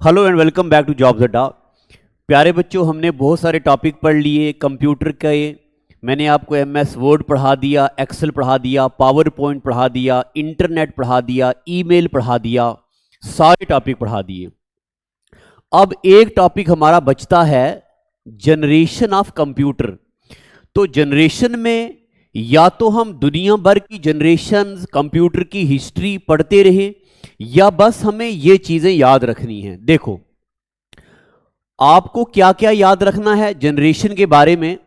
Hello and welcome back to Jobs Adda. प्यारे बच्चों, हमने बहुत सारे टॉपिक पढ़ लिए कंप्यूटर के। मैंने आपको एमएस वर्ड पढ़ा दिया, एक्सेल पढ़ा दिया, पावर पॉइंट पढ़ा दिया, इंटरनेट पढ़ा दिया, ईमेल पढ़ा दिया, सारे टॉपिक पढ़ा दिए। अब एक टॉपिक हमारा बचता है जनरेशन ऑफ कंप्यूटर। तो जनरेशन में या तो हम दुनिया भर की जनरेशन कंप्यूटर की हिस्ट्री पढ़ते रहे या बस हमें ये चीजें याद रखनी है। देखो, आपको क्या क्या याद रखना है जनरेशन के बारे में।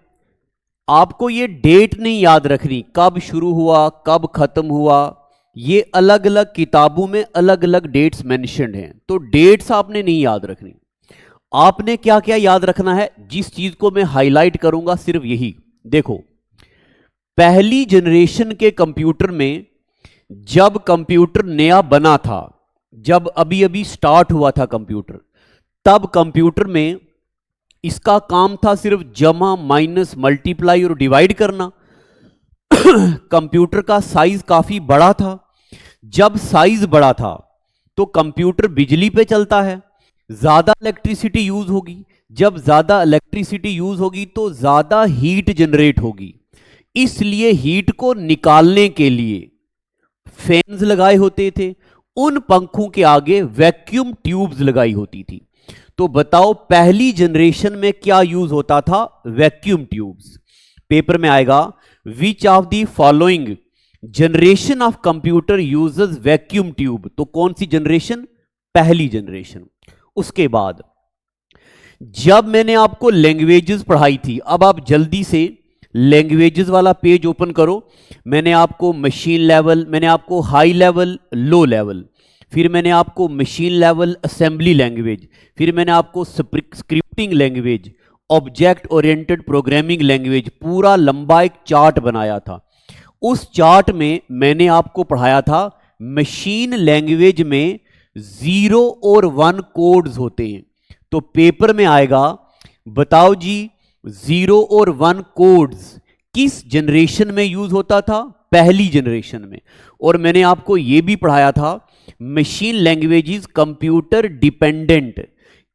आपको ये डेट नहीं याद रखनी, कब शुरू हुआ कब खत्म हुआ। ये अलग अलग किताबों में अलग अलग डेट्स मेंशन्ड हैं, तो डेट्स आपने नहीं याद रखनी। आपने क्या क्या याद रखना है, जिस चीज को मैं हाईलाइट करूंगा सिर्फ यही। देखो, पहली जनरेशन के कंप्यूटर में जब कंप्यूटर नया बना था, जब अभी अभी स्टार्ट हुआ था कंप्यूटर, तब कंप्यूटर में इसका काम था सिर्फ जमा माइनस मल्टीप्लाई और डिवाइड करना। कंप्यूटर का साइज काफी बड़ा था। जब साइज बड़ा था तो कंप्यूटर बिजली पे चलता है, ज्यादा इलेक्ट्रिसिटी यूज होगी। जब ज्यादा इलेक्ट्रिसिटी यूज होगी तो ज्यादा हीट जनरेट होगी। इसलिए हीट को निकालने के लिए फैंस लगाए होते थे, उन पंखों के आगे वैक्यूम ट्यूब्स लगाई होती थी। तो बताओ, पहली जनरेशन में क्या यूज होता था? Vacuum tubes. पेपर में आएगा, which of the following generation of computer uses vacuum tube. तो कौन सी जनरेशन? पहली जनरेशन। उसके बाद जब मैंने आपको लैंग्वेजेस पढ़ाई थी, अब आप जल्दी से लैंग्वेजेस वाला पेज ओपन करो। मैंने आपको मशीन लेवल, मैंने आपको हाई लेवल, लो लेवल, फिर मैंने आपको मशीन लेवल असेंबली लैंग्वेज, फिर मैंने आपको scripting language, object oriented programming language, पूरा लंबा एक चार्ट बनाया था। उस चार्ट में मैंने आपको पढ़ाया था मशीन लैंग्वेज में 0 और 1 कोड्स होते हैं। तो पेपर में आएगा, बताओ जी, 0 और 1 कोड्स किस जनरेशन में यूज होता था? पहली जनरेशन में। और मैंने आपको यह भी पढ़ाया था मशीन लैंग्वेजेस कंप्यूटर डिपेंडेंट।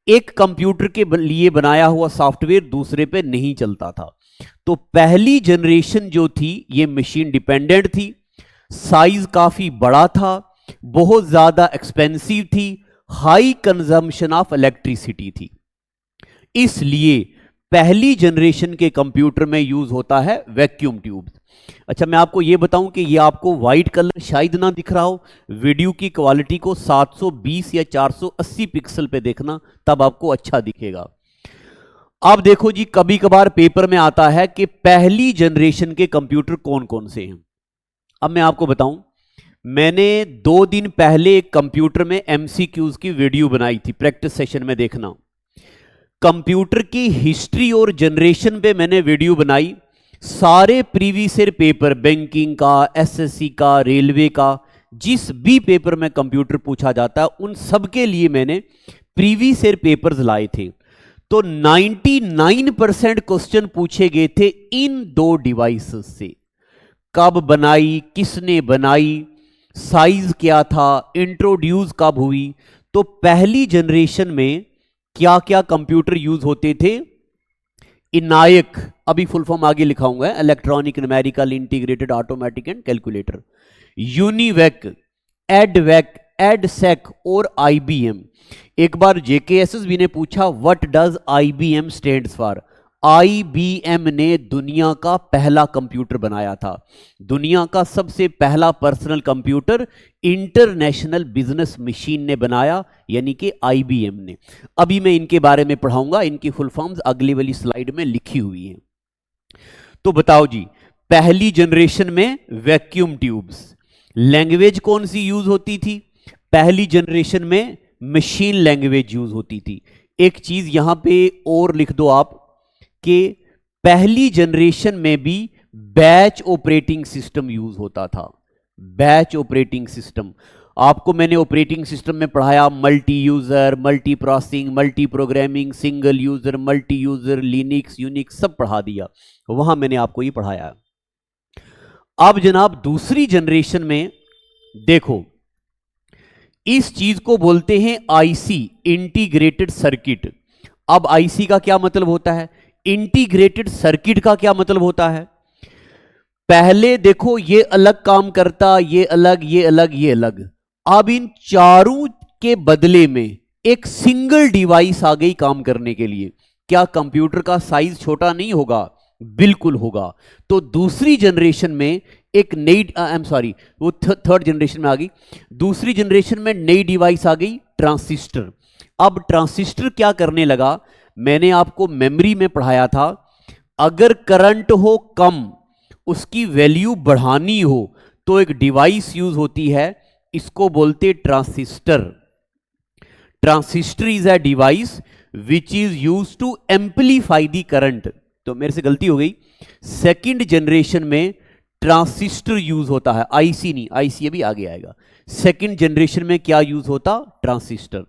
एक कंप्यूटर के लिए बनाया हुआ सॉफ्टवेयर दूसरे पे नहीं चलता था। तो पहली जनरेशन जो थी ये मशीन डिपेंडेंट थी, साइज काफी बड़ा था, बहुत ज्यादा एक्सपेंसिव थी, हाई कंजम्पशन ऑफ इलेक्ट्रिसिटी थी। इसलिए पहली जनरेशन के कंप्यूटर में यूज होता है वैक्यूम ट्यूब्स। अच्छा, मैं आपको यह बताऊं कि यह आपको व्हाइट कलर शायद ना दिख रहा हो। वीडियो की क्वालिटी को 720 या 480 पिक्सल पे देखना, तब आपको अच्छा दिखेगा। अब देखो जी, कभी कभार पेपर में आता है कि पहली जनरेशन के कंप्यूटर कौन कौन से हैं। अब मैं आपको बताऊं, मैंने 2 दिन पहले एक कंप्यूटर में एमसीक्यूज की वीडियो बनाई थी, प्रैक्टिस सेशन में देखना। कंप्यूटर की हिस्ट्री और जनरेशन पे मैंने वीडियो बनाई। सारे प्रीवियस ईयर पेपर, बैंकिंग का, एसएससी का, रेलवे का, जिस भी पेपर में कंप्यूटर पूछा जाता है उन सब के लिए मैंने प्रीवियस ईयर पेपर्स लाए थे। तो 99% क्वेश्चन पूछे गए थे इन 2 डिवाइसेस से। कब बनाई, किसने बनाई, साइज क्या था, इंट्रोड्यूस कब हुई। तो पहली जनरेशन में क्या क्या कंप्यूटर यूज होते थे? इनायक, अभी फुल फॉर्म आगे लिखाऊंगा, electronic numerical integrated automatic and calculator. UNIVAC, EDVAC, EDSAC और आईबीएम। एक बार जेकेएसएसबी ने पूछा, what does IBM stands for. IBM ने दुनिया का पहला कंप्यूटर बनाया था। दुनिया का सबसे पहला personal computer international business machine ने बनाया, यानी कि आईबीएम ने। अभी मैं इनके बारे में पढ़ाऊंगा, इनकी फुल फॉर्म्स अगली वाली स्लाइड में लिखी हुई हैं। तो बताओ जी, पहली जनरेशन में वैक्यूम ट्यूब्स। लैंग्वेज कौन सी यूज होती थी? पहली जनरेशन में मशीन लैंग्वेज यूज होती थी। एक चीज यहां पे और लिख दो आप, कि पहली जनरेशन में भी बैच ऑपरेटिंग सिस्टम यूज होता था। बैच ऑपरेटिंग सिस्टम आपको मैंने ऑपरेटिंग सिस्टम में पढ़ाया, multi user, multi processing, multi programming, single user, multi user, Linux, Unix सब पढ़ा दिया, वहां मैंने आपको ये पढ़ाया। अब जनाब दूसरी जनरेशन में देखो, इस चीज को बोलते हैं आईसी, इंटीग्रेटेड सर्किट। अब आईसी का क्या मतलब होता है, इंटीग्रेटेड सर्किट का क्या मतलब होता है? पहले देखो ये अलग काम करता, ये अलग, ये अलग, ये अलग। अब इन चारों के बदले में एक सिंगल डिवाइस आ गई काम करने के लिए। क्या कंप्यूटर का साइज छोटा नहीं होगा? बिल्कुल होगा। तो दूसरी जनरेशन में एक नई, आई एम सॉरी, वो थर्ड जनरेशन में आ गई। दूसरी जनरेशन में नई डिवाइस आ गई, ट्रांसिस्टर। अब ट्रांसिस्टर क्या करने लगा, मैंने आपको मेमोरी में पढ़ाया था, अगर करंट हो कम, उसकी वैल्यू बढ़ानी हो तो एक डिवाइस यूज होती है, इसको बोलते transistor. Transistor is a device which is use to amplify the current. तो मेरे से गलती हो गई, सेकंड जनरेशन में ट्रांसिस्टर यूज होता है, आईसी नहीं, आईसी अभी आगे आएगा। सेकंड जनरेशन में क्या यूज होता? ट्रांसिस्टर।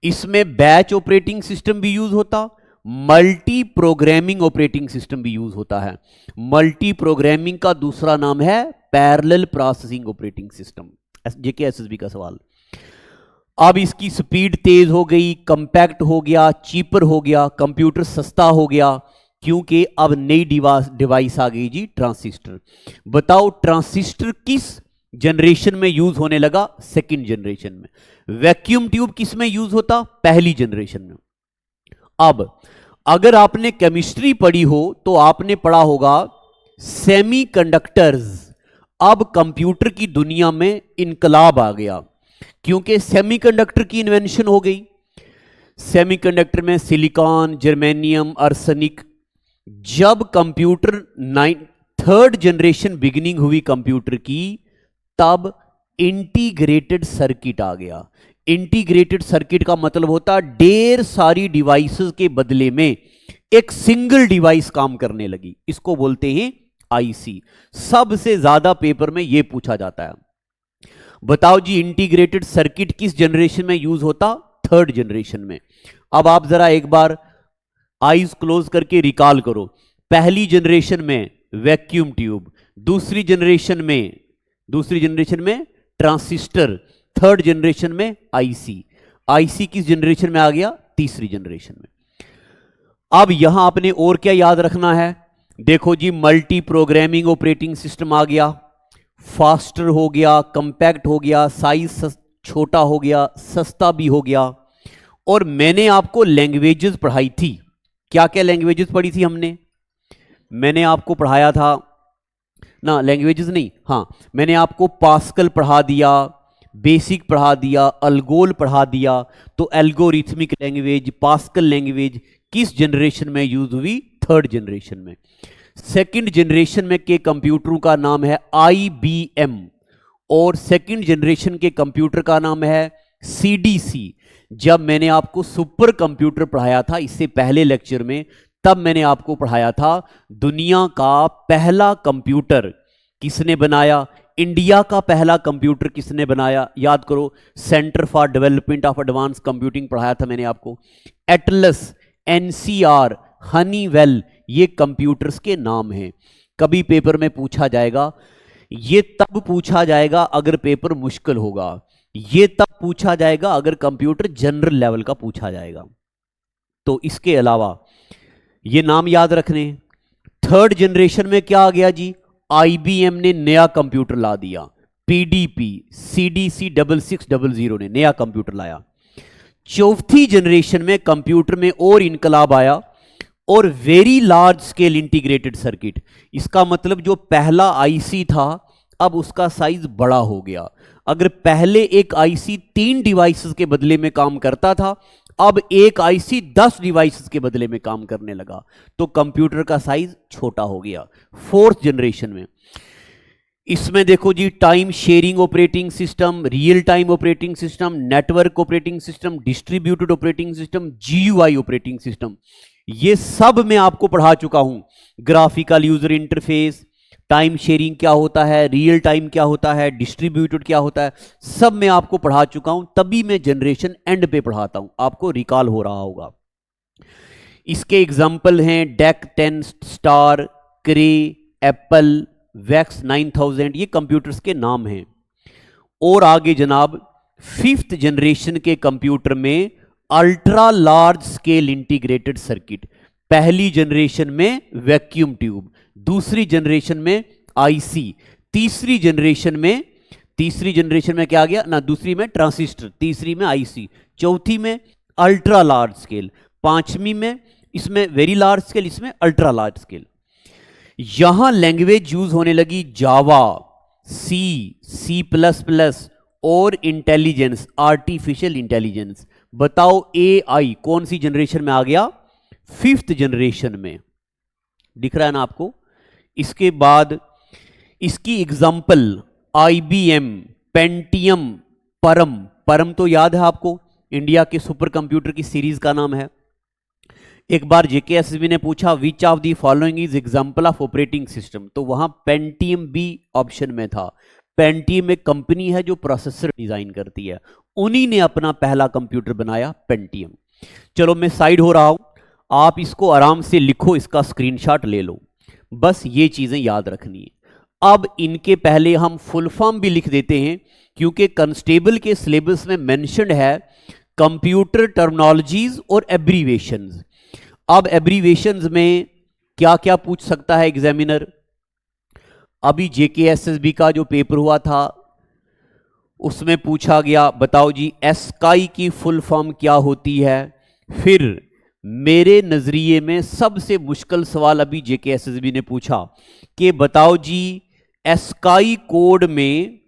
इसमें बैच ऑपरेटिंग सिस्टम भी यूज होता, मल्टी प्रोग्रामिंग ऑपरेटिंग सिस्टम भी यूज होता है। मल्टी प्रोग्रामिंग का दूसरा नाम है पैरेलल प्रोसेसिंग ऑपरेटिंग सिस्टम। जेके एसएसबी का सवाल। अब इसकी स्पीड तेज हो गई, कंपैक्ट हो गया, चीपर हो गया, कंप्यूटर सस्ता हो गया, क्योंकि अब नई डिवाइस आ गई जी, ट्रांसिस्टर। बताओ ट्रांसिस्टर किस जनरेशन में यूज होने लगा? सेकंड जनरेशन में। वैक्यूम ट्यूब किस में यूज होता? पहली जनरेशन में। अब अगर आपने केमिस्ट्री पढ़ी हो तो आपने पढ़ा होगा सेमीकंडक्टर्स। अब कंप्यूटर की दुनिया में इनकलाब आ गया, क्योंकि सेमीकंडक्टर की इन्वेंशन हो गई। सेमीकंडक्टर में सिलिकॉन, जर्मेनियम, आर्सेनिक। जब कंप्यूटर थर्ड जनरेशन बिगिनिंग हुई कंप्यूटर की, तब इंटीग्रेटेड सर्किट आ गया। इंटीग्रेटेड सर्किट का मतलब होता ढेर सारी डिवाइसेस के बदले में एक सिंगल डिवाइस काम करने लगी, इसको बोलते हैं आईसी। सबसे ज्यादा पेपर में यह पूछा जाता है। बताओ जी इंटीग्रेटेड सर्किट किस जनरेशन में यूज होता? थर्ड जनरेशन में। अब आप जरा एक बार आईज क्लोज करके रिकॉल करो। पहली जनरेशन में वैक्यूम ट्यूब, दूसरी जनरेशन में ट्रांसिस्टर, थर्ड जनरेशन में आईसी। आईसी किस जनरेशन में आ गया? तीसरी जनरेशन में। अब यहां आपने और क्या याद रखना है? देखो जी मल्टी प्रोग्रामिंग ऑपरेटिंग सिस्टम आ गया, फास्टर हो गया, कंपैक्ट हो गया, साइज छोटा हो गया, सस्ता भी हो गया। और मैंने आपको लैंग्वेजेस पढ़ाई थी। क्या क्या लैंग्वेजेस पढ़ी थी हमने? मैंने आपको पढ़ाया था ना, लैंग्वेजेस नहीं, हां मैंने आपको पास्कल पढ़ा दिया, बेसिक पढ़ा दिया, अलगोल पढ़ा दिया। तो एल्गोरिथमिक लैंग्वेज, पास्कल लैंग्वेज किस जनरेशन में यूज हुई? थर्ड जनरेशन में। सेकंड जनरेशन में के कंप्यूटरों का नाम है आईबीएम, और सेकंड जनरेशन के कंप्यूटर का नाम है सीडीसी। जब मैंने आपको सुपर कंप्यूटर पढ़ाया था इससे पहले लेक्चर में, तब मैंने आपको पढ़ाया था दुनिया का पहला कंप्यूटर किसने बनाया, इंडिया का पहला कंप्यूटर किसने बनाया? याद करो, centre for development of advance computing पढ़ाया था मैंने आपको। एटलस, एनसीआर, हनीवेल, ये कंप्यूटर्स के नाम हैं। कभी पेपर में पूछा जाएगा, ये तब पूछा जाएगा अगर पेपर मुश्किल होगा, ये तब पूछा जाएगा अगर कंप्यूटर जनरल लेवल का पूछा जाएगा। तो इसके अलावा ये नाम याद रखने। थर्ड जनरेशन में क्या आ गया जी? आईबीएम ने नया कंप्यूटर ला दिया, पीडीपी, सीडीसी 6600 ने नया कंप्यूटर लाया। चौथी जनरेशन में कंप्यूटर में और इनकलाब आया, और very large scale integrated circuit. इसका मतलब जो पहला आईसी था अब उसका साइज बड़ा हो गया। अगर पहले एक आईसी 3 डिवाइसेस के बदले में काम करता था, अब एक आईसी 10 डिवाइसेस के बदले में काम करने लगा, तो कंप्यूटर का साइज छोटा हो गया। फोर्थ जनरेशन में इसमें देखो जी time sharing operating system, real time operating system, network operating system, distributed operating system, GUI operating system, ये सब मैं आपको पढ़ा चुका हूं। Graphical user interface, time sharing क्या होता है, रियल टाइम क्या होता है, डिस्ट्रीब्यूटेड क्या होता है, सब मैं आपको पढ़ा चुका हूं। तभी मैं जनरेशन एंड पे पढ़ाता हूं, आपको रिकॉल हो रहा होगा। इसके एग्जाम्पल हैं डेक 10 स्टार, क्रे, एप्पल, वैक्स 9000, ये कंप्यूटर्स के नाम हैं। और आगे जनाब फिफ्थ जनरेशन के कंप्यूटर में ultra large scale integrated circuit, पहली जनरेशन में वैक्यूम ट्यूब, दूसरी जनरेशन में आईसी, तीसरी जनरेशन में क्या आ गया ना, दूसरी में ट्रांजिस्टर, तीसरी में आईसी, चौथी में अल्ट्रा लार्ज स्केल, पांचवी में इसमें वेरी लार्ज स्केल, इसमें अल्ट्रा लार्ज स्केल। यहां लैंग्वेज यूज होने लगी जावा, सी प्लस प्लस और इंटेलिजेंस, आर्टिफिशियल इंटेलिजेंस। बताओ एआई कौन सी जनरेशन में आ गया? फिफ्थ जनरेशन में। दिख रहा है ना आपको? इसके बाद इसकी एग्जाम्पल आईबीएम, पेंटियम, परम तो याद है आपको, इंडिया के सुपर कंप्यूटर की सीरीज का नाम है। एक बार जेकेएसएसबी ने पूछा which of the following is example of operating system, तो वहां पेंटियम भी ऑप्शन में था। पेंटियम एक कंपनी है जो प्रोसेसर डिजाइन करती है, उन्हीं ने अपना पहला कंप्यूटर बनाया पेंटियम। चलो मैं साइड हो रहा हूं, आप इसको आराम से लिखो, इसका स्क्रीनशॉट ले लो, बस ये चीजें याद रखनी है। अब इनके पहले हम फुल फॉर्म भी लिख देते हैं, क्योंकि कांस्टेबल के सिलेबस में मेंशन्ड है कंप्यूटर टर्मिनोलॉजीज और एब्रीवेशंस। अब एब्रीवेशंस में क्या क्या पूछ सकता है एग्जामिनर? अभी जेकेएसएसबी का जो पेपर हुआ था उसमें पूछा गया, बताओ जी एस्काई की फुल फॉर्म क्या होती है। फिर मेरे नजरिए में सबसे मुश्किल सवाल अभी जेकेएसएसबी ने पूछा कि बताओ जी एस्काई कोड में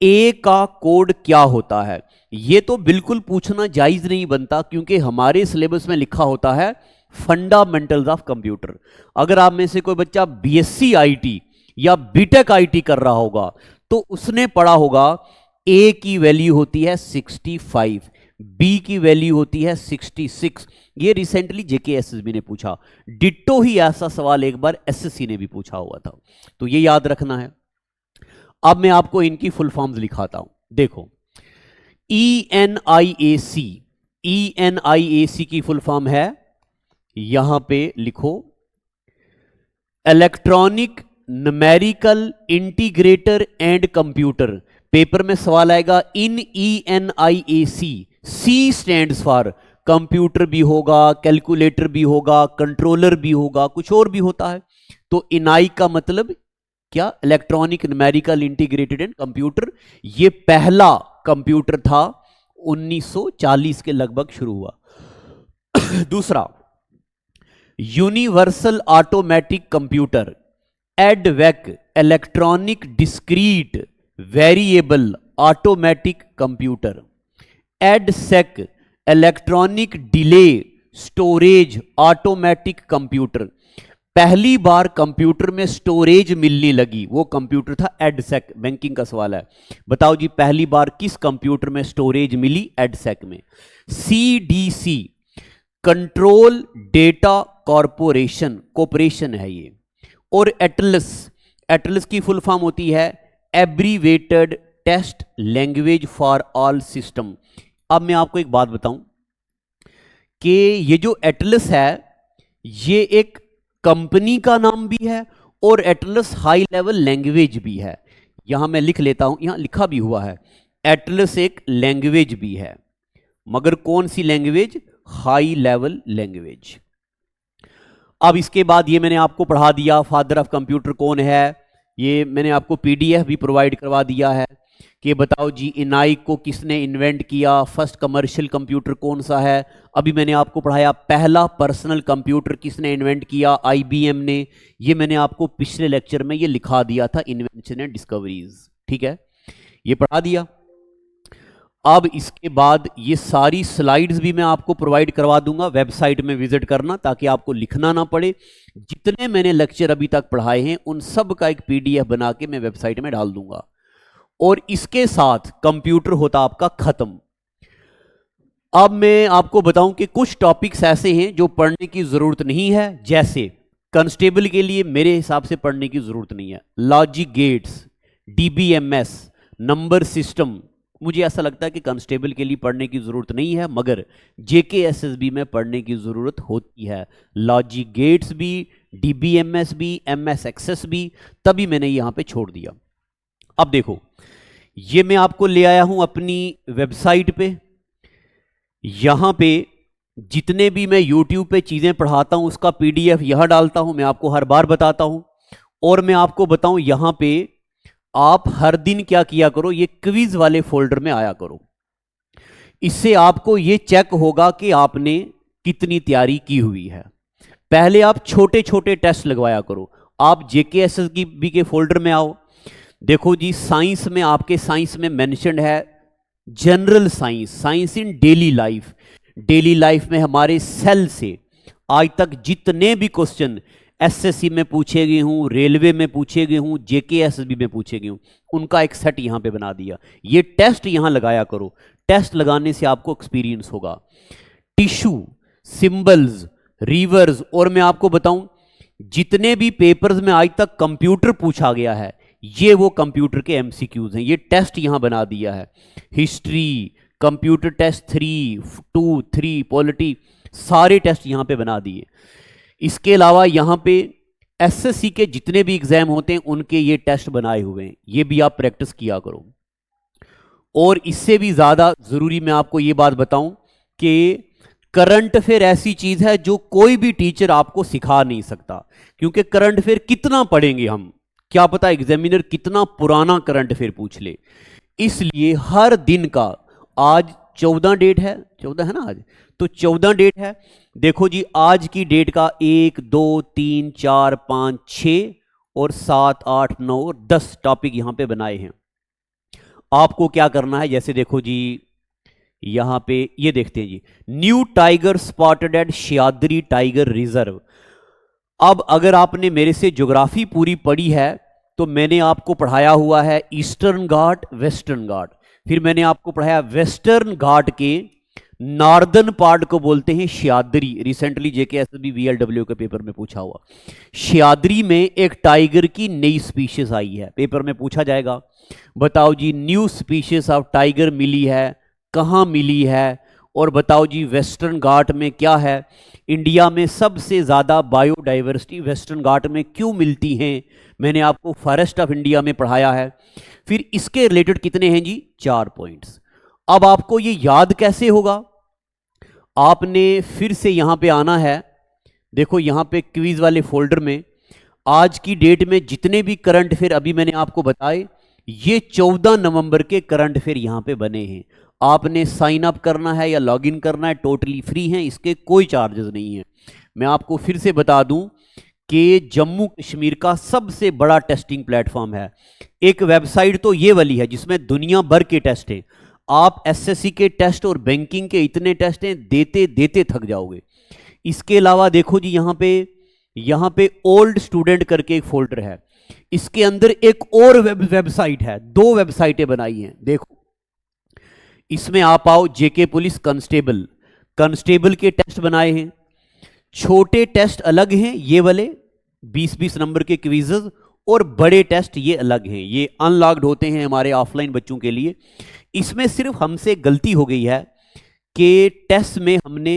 ए का कोड क्या होता है। यह तो बिल्कुल पूछना जायज नहीं बनता, क्योंकि हमारे सिलेबस में लिखा होता है फंडामेंटल्स ऑफ कंप्यूटर। अगर आप में से कोई बच्चा बीएससी आईटी या बीटेक आईटी कर रहा होगा तो उसने पढ़ा होगा ए की वैल्यू होती है 65, बी की वैल्यू होती है 66। ये रिसेंटली जेकेएसएसबी ने पूछा। डिट्टो ही ऐसा सवाल एक बार एसएससी ने भी पूछा हुआ था, तो ये याद रखना है। अब मैं आपको इनकी फुल फॉर्म्स लिखाता हूं, देखो। ENIAC की फुल फॉर्म है, यहां पे लिखो, electronic numerical integrator and computer. Paper में सवाल आएगा in ENIAC, C stands for computer भी होगा, कैलकुलेटर भी होगा, कंट्रोलर भी होगा, कुछ और भी होता है। तो इनाई का मतलब क्या? Electronic numerical integrated and computer. ये पहला कंप्यूटर था, 1940 के लगभग शुरू हुआ। दूसरा universal automatic computer, EDVAC, electronic discrete variable automatic computer. EDSAC, electronic delay storage automatic computer. पहली बार कंप्यूटर में स्टोरेज मिलने लगी, वो कंप्यूटर था एडसेक। बैंकिंग का सवाल है, बताओ जी पहली बार किस कंप्यूटर में स्टोरेज मिली? एडसेक में। CDC, कंट्रोल डेटा कॉर्पोरेशन है ये। और एटलस की फुल फॉर्म होती है abbreviated test language for all system. अब मैं आपको एक बात बताऊं कि ये जो एटलस है ये एक कंपनी का नाम भी है और एटलस हाई लेवल लैंग्वेज भी है। यहां मैं लिख लेता हूं, यहां लिखा भी हुआ है एटलस एक लैंग्वेज भी है, मगर कौन सी लैंग्वेज? High level language. अब इसके बाद ये मैंने आपको पढ़ा दिया फादर ऑफ कंप्यूटर कौन है, ये मैंने आपको PDF भी प्रोवाइड करवा दिया है कि बताओ जी इनाई को किसने इन्वेंट किया, फर्स्ट कमर्शियल कंप्यूटर कौन सा है। अभी मैंने आपको पढ़ाया पहला पर्सनल कंप्यूटर किसने इन्वेंट किया, IBM ने। ये मैंने आपको पिछले लेक्चर में ये लिखा दिया था, इन्वेंशन एंड डिस्कवरीज, ठीक है, ये पढ़ा दिया। अब इसके बाद ये सारी स्लाइड्स भी मैं आपको प्रोवाइड करवा दूंगा, वेबसाइट में विजिट करना ताकि आपको लिखना ना पड़े। जितने मैंने लेक्चर अभी तक पढ़ाए हैं उन सब का एक PDF बना के मैं वेबसाइट में डाल दूंगा। और इसके साथ कंप्यूटर होता आपका खत्म। अब मैं आपको बताऊं कि कुछ टॉपिक्स ऐसे हैं जो पढ़ने की जरूरत नहीं है, जैसे कांस्टेबल के लिए मेरे हिसाब से पढ़ने की जरूरत नहीं है। Logic gates, DBMS, number system, मुझे ऐसा लगता है कि कांस्टेबल के लिए पढ़ने की जरूरत नहीं है, मगर JKSSB में पढ़ने की जरूरत होती है। लॉजिक गेट्स भी, DBMS भी, MS एक्सेस भी, तभी मैंने यहां पे छोड़ दिया। अब देखो ये मैं आपको ले आया हूं अपनी वेबसाइट पे। यहां पे जितने भी मैं YouTube पे चीजें पढ़ाता हूं उसका PDF यहां डालता हूं, मैं आपको हर बार बताता हूं। और मैं आपको बताऊं यहां पे आप हर दिन क्या किया करो, ये क्विज वाले फोल्डर में आया करो। इससे आपको ये चेक होगा कि आपने कितनी तैयारी की हुई है। पहले आप छोटे छोटे टेस्ट लगवाया करो। आप JKSSB के फोल्डर में आओ। देखो जी, साइंस में आपके साइंस में मेंशन्ड है जनरल साइंस, साइंस इन डेली लाइफ। डेली लाइफ में हमारे सेल से आज तक जितने भी क्वेश्चन SSC में पूछे गए हूं, रेलवे में पूछे गए हूं, JKSSB में पूछे गए हूं, उनका एक सेट यहां पे बना दिया। ये टेस्ट यहां लगाया करो। टेस्ट लगाने से आपको एक्सपीरियंस होगा। टिश्यू, सिंबल्स, रिवर्स, और मैं आपको बताऊं जितने भी पेपर्स में आज तक कंप्यूटर पूछा गया है, ये वो कंप्यूटर के MCQs हैं। ये टेस्ट यहां बना दिया है। हिस्ट्री, कंप्यूटर टेस्ट 3, 2, 3, पॉलिटी, सारे टेस्ट यहां पे बना दिए। इसके अलावा यहां पे SSC के जितने भी एग्जाम होते हैं उनके ये टेस्ट बनाए हुए हैं, ये भी आप प्रैक्टिस किया करो। और इससे भी ज्यादा जरूरी मैं आपको ये बात बताऊं कि करंट अफेयर ऐसी चीज है जो कोई भी टीचर आपको सिखा नहीं सकता, क्योंकि करंट अफेयर कितना पढ़ेंगे हम, क्या पता एग्जामिनर कितना पुराना करंट अफेयर पूछ ले। इसलिए हर दिन का, आज 14 डेट है, 14 है ना आज, तो 14 डेट है। देखो जी, आज की डेट का 1, 2, 3, 4, 5, 6 और 7, 8, 9 और 10 टॉपिक यहां पे बनाए हैं। आपको क्या करना है, जैसे देखो जी यहां पे ये देखते हैं जी, new tiger spotted at Sahyadri tiger reserve. अब अगर आपने मेरे से ज्योग्राफी पूरी पढ़ी है तो मैंने आपको पढ़ाया हुआ है ईस्टर्न घाट, वेस्टर्न घाट, फिर मैंने आपको पढ़ाया वेस्टर्न घाट के नॉर्दर्न पार्ट को बोलते हैं सह्याद्री। रिसेंटली JKSSB VLW के पेपर में पूछा हुआ, सह्याद्री में एक टाइगर की नई स्पीशीज आई है, पेपर में पूछा जाएगा। बताओ जी, न्यू स्पीशीज ऑफ टाइगर मिली है, कहां मिली है, और बताओ जी वेस्टर्न घाट में क्या है, इंडिया में सबसे ज्यादा बायोडाइवर्सिटी वेस्टर्न घाट में क्यों मिलती हैं, मैंने आपको फॉरेस्ट ऑफ इंडिया में पढ़ाया है। फिर इसके रिलेटेड कितने हैं जी, 4 पॉइंट्स। अब आपको ये याद कैसे होगा, आपने फिर से यहां पे आना है। देखो यहां पे क्विज वाले फोल्डर में आज की डेट में जितने भी करंट अफेयर अभी मैंने आपको बताए, ये 14 नवंबर के करंट अफेयर यहां पे बने हैं। आपने साइन अप करना है या लॉग इन करना है, टोटली फ्री है, इसके कोई चार्जेस नहीं है। मैं आपको फिर से बता दूं कि जम्मू कश्मीर का सबसे बड़ा टेस्टिंग प्लेटफॉर्म है। एक वेबसाइट तो ये वाली है जिसमें दुनिया भर के टेस्ट हैं। आप SSC के टेस्ट और बैंकिंग के इतने टेस्ट हैं, देते देते थक जाओगे। इसके अलावा देखो जी, यहां पे ओल्ड स्टूडेंट करके एक फोल्डर है, इसके अंदर एक और वेबसाइट है, 2 वेबसाइटें बनाई हैं। देखो इसमें आप आओ, JK पुलिस कांस्टेबल के टेस्ट बनाए हैं। छोटे टेस्ट अलग हैं, ये वाले 20-20 नंबर के क्विज़ेस, और बड़े टेस्ट ये अलग हैं, ये अनलॉक्ड होते हैं हमारे ऑफलाइन बच्चों के लिए। इसमें सिर्फ हमसे गलती हो गई है कि टेस्ट में हमने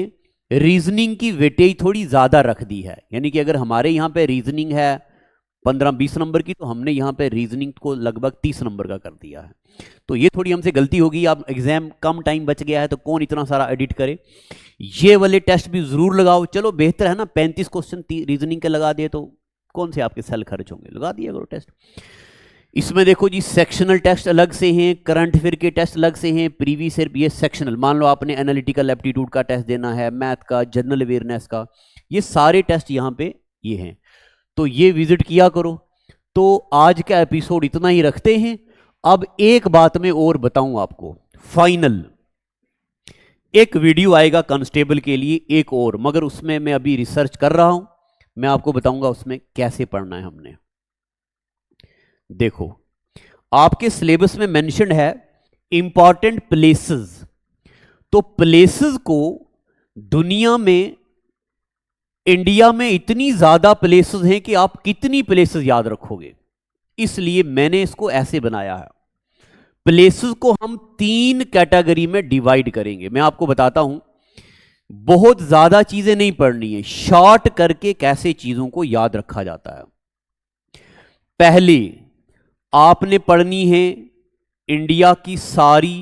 रीजनिंग की वेटेज थोड़ी ज्यादा रख दी है, यानी कि अगर हमारे यहां पे रीजनिंग है 15-20 नंबर की, तो हमने यहां पे रीजनिंग को लगभग 30 नंबर का कर दिया है। तो ये थोड़ी हमसे गलती होगी। अब एग्जाम कम टाइम बच गया है तो कौन इतना सारा एडिट करे। ये वाले टेस्ट भी जरूर लगाओ, चलो बेहतर है ना, 35 क्वेश्चन रीजनिंग के लगा दिए तो कौन से आपके सेल खर्च होंगे, लगा दिया करो टेस्ट। इसमें देखो जी, सेक्शनल टेस्ट अलग से हैं, करंट अफेयर के टेस्ट अलग से हैं, प्रीवियस ईयर, ये सेक्शनल, मान लो आपने एनालिटिकल एप्टीट्यूड का टेस्ट देना है, मैथ का, जनरल अवेयरनेस का, ये सारे टेस्ट यहाँ पे ये हैं, तो ये विजिट किया करो। तो आज का एपिसोड इतना ही रखते हैं। अब एक बात मैं और बताऊं आपको, फाइनल एक वीडियो आएगा कांस्टेबल के लिए एक और, मगर उसमें मैं अभी रिसर्च कर रहा हूं, मैं आपको बताऊंगा उसमें कैसे पढ़ना है हमने। देखो आपके सिलेबस में मेंशन है इंपॉर्टेंट प्लेसेस, तो प्लेसेस को दुनिया में, इंडिया में इतनी ज्यादा प्लेसेस हैं कि आप कितनी प्लेसेस याद रखोगे, इसलिए मैंने इसको ऐसे बनाया है। प्लेसेस को हम 3 कैटेगरी में डिवाइड करेंगे। मैं आपको बताता हूं, बहुत ज्यादा चीजें नहीं पढ़नी है, शॉर्ट करके कैसे चीजों को याद रखा जाता है। पहले आपने पढ़नी है इंडिया की सारी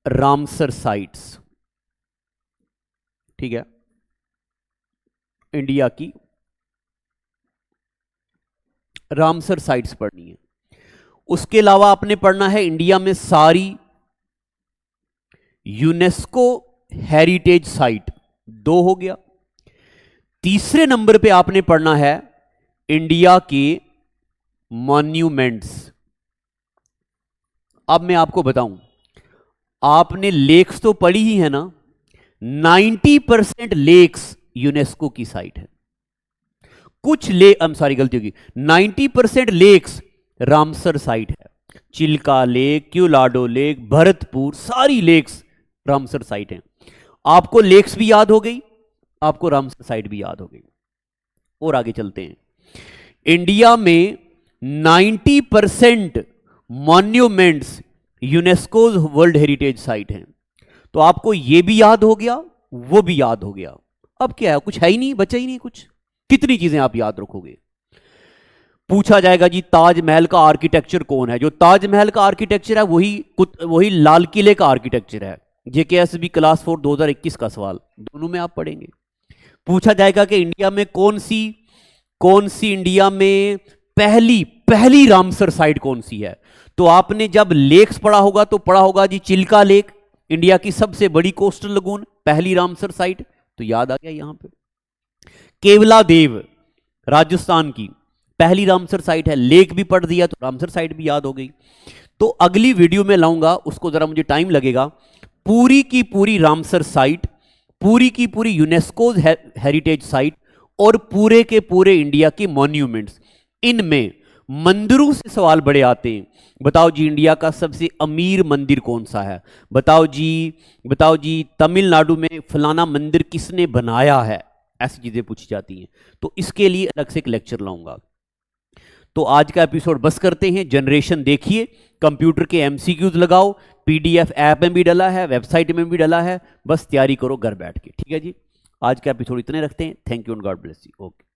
रामसर साइट्स, ठीक है, इंडिया की रामसर साइट्स पढ़नी है। उसके अलावा आपने पढ़ना है इंडिया में सारी यूनेस्को हेरिटेज साइट, 2 हो गया। तीसरे नंबर पे आपने पढ़ना है इंडिया के मॉन्यूमेंट्स। अब मैं आपको बताऊं, आपने लेक्स तो पढ़ी ही है ना, 90% लेक्स यूनेस्को की साइट है। कुछ गलती होगी, 90% लेक्स रामसर साइट है। चिल्का लेक, क्यूलाडो लेक, भरतपुर, सारी लेक्स रामसर साइट हैं। आपको लेक्स भी याद हो गई, आपको रामसर साइट भी याद हो गई। और आगे चलते हैं। इंडिया में 90% monuments UNESCO world heritage site हैं। तो आपको यह भी याद हो गया, वो भी याद हो गया। अब क्या है, कुछ है ही नहीं, बचा ही नहीं कुछ। कितनी चीजें आप याद रखोगे? पूछा जाएगा जी ताजमहल का आर्किटेक्चर कौन है? जो ताजमहल का आर्किटेक्चर है वही लाल किले का आर्किटेक्चर है। जेकेएसबी क्लास 4 2021 का सवाल, दोनों में आप पढ़ेंगे। पूछा जाएगा कि इंडिया में कौन सी इंडिया में पहली रामसर साइट कौन सी है? तो आपने जब लेक्स पढ़ा होगा तो पढ़ा होगा जी चिल्का लेक, इंडिया की सबसे बड़ी कोस्टल लगून, पहली रामसर साइट, तो याद आ गया यहां पे। केवला देव राजस्थान की पहली रामसर साइट है, लेक भी पढ़ दिया तो रामसर साइट भी याद हो गई। तो अगली वीडियो में लाऊंगा, उसको जरा मुझे टाइम लगेगा, पूरी की पूरी रामसर साइट, पूरी की पूरी यूनेस्को हेरिटेज साइट और पूरे के पूरे इंडिया के मॉन्यूमेंट्स। इनमें मंदिरों से सवाल बड़े आते हैं। बताओ जी इंडिया का सबसे अमीर मंदिर कौन सा है? बताओ जी तमिलनाडु में फलाना मंदिर किसने बनाया है? ऐसी चीजें पूछी जाती हैं। तो इसके लिए अलग से एक लेक्चर लाऊंगा। तो आज का एपिसोड बस करते हैं। जनरेशन देखिए, कंप्यूटर के एमसीक्यूज लगाओ, पीडीएफ ऐप में भी डला है, वेबसाइट में भी डला है, बस तैयारी करो घर बैठ के। ठीक है जी, आज का एपिसोड इतने रखते हैं। Thank you and God bless you. Okay.